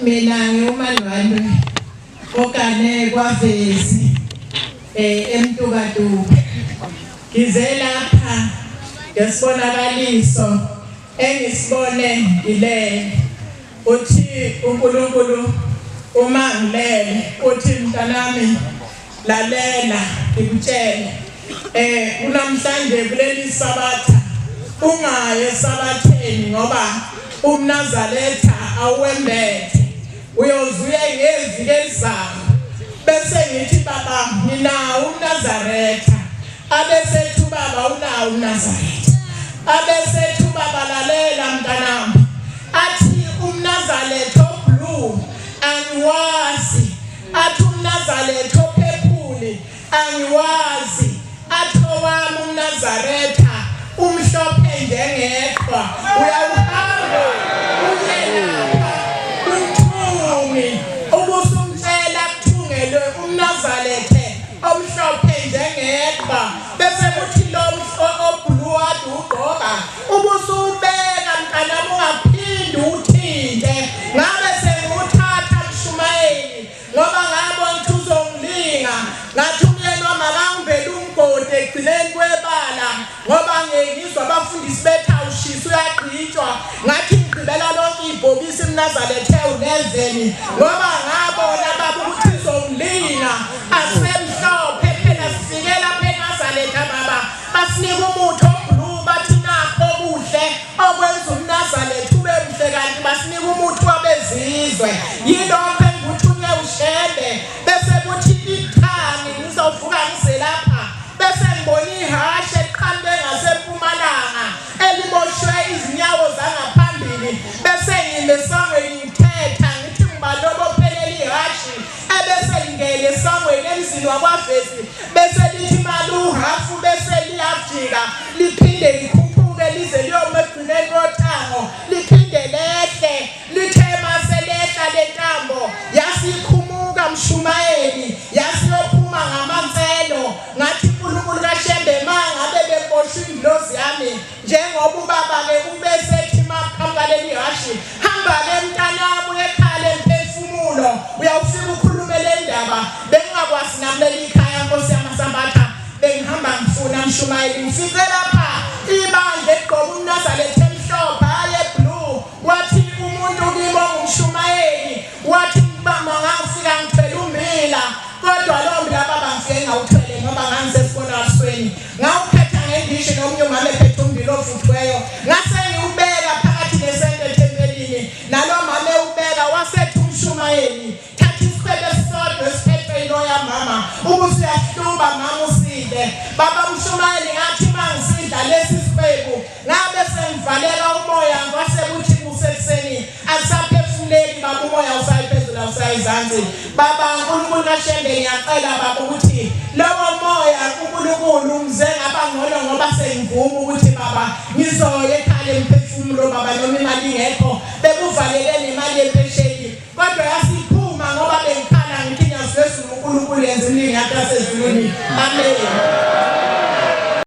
Mina ngiumalwane okane kwavezi emntubatuba ngize lapha ngesibonakaliso engisibone ile uthi uNkulunkulu uma ngilele uthi mntanami lalela ngikutshele kunamhlanje kuleli sabatha ungaye sabatheni ngoba umNazaretha awembethe uyozuye ngeviki elizayo bese ngithi baba nginawo umNazaretha abesethu baba unawo umNazaretha abesethu baba lalela mntanami athi umNazaretha blue angiwazi athi umNazaretha phephuli angiwazi athi owami umNazaretha umhlophe njengethwa uyawuhamba uyelapha umthungi ubusumtshela kuthungelwe umNazaretha omhlophe njengethwa bese kuthi lo obblue ade ugqoka ubusubeka mntanami ungaphindi uthinte ngabe senguthatha mshumayeli ngoba ngabona ukuthi uzongilinga ngathi umyeni wami akangivele umgodi egcineni kwebala ngoba ngiyizwa abafundisi bethi awushisa uyagqitshwa ngathi ngigqibela lonke ibhokisi umNazaretha u11 ngoba ngabona baba ukuthi izongilinga asemhlophe phela sifike lapha eNazaretha baba basinika umuthi obblue bathi nakho okuhle okwenza umNazaretha ube mhle kanti basinika umuthi wabezizwe yilokho enguthunywe ushende bese kuthi ikhani ngizovuka ngiselapha bese ngibona ihashe eqhambe ngasempumalanga elimoshwe izinyawo zangaphambili bese ngilesangweni ngithetha ngithi ngibalobo phelele ihashi ebese ngele sangweni emzini wakwavezi bese lithi maluhafu bese liyajika liphinde likhuphuke lize liyomegcineni wothango liphinde lehle lithe maselehla lentambo yasikhumuka mshumayeli yasiyophuma ngamanselo ngathi uNkulunkulu kaShembe mangabe bemboshwe indlozi yami njengoba ubaba-ke ubesethi makuhamba leli hashi hamba ke mntanami uyekhale emphefumulo uyawufika ukhulume le ndaba bengingakwazi nami leli khaya nkosi yamasambatha bengihamba ngifuna mshumayeli ngifike lapha ibandla egqoka umNazaretha emhlophe aye blue wathi umuntu kimi ongumshumayeli wathi baba ngafika ngithwele ummbila kodwa lo mbila baba ngifike ngawuthwele ngoba ngangisesibonakalisweni ngawuphetha ngendisho nomnye umama ephethe ummbila ovuthweyo ngase ngiwubeka phakathi nesente ethempelini nalo mama ewubeka wasethi umshumayeli thatha isikhwele esisodwa esiphethwe yiloya mama ubusuyahluba mama uside baba mshumayeli ngathi mangisidla lesi sikhwebu ngabe sengivaleka umoya ngase kuthi kusekuseni asaphefumuleki baba umoya usayiphezulu usayizansi baba uNkulunkulu kaShembe ngiyacela baba ukuthi lowo moya uNkulunkulu ngize ngabangcono ngoba sengivuma ukuthi baba ngizoya ekhaya emphefumulo baba noma imali ingekho bekuvalele nemali yempesheni kodwa yasiphuma ngoba bengikhala ngithi ngiyazizwe uNkulunkulu yenza iningi yakhe yasezulwini amen.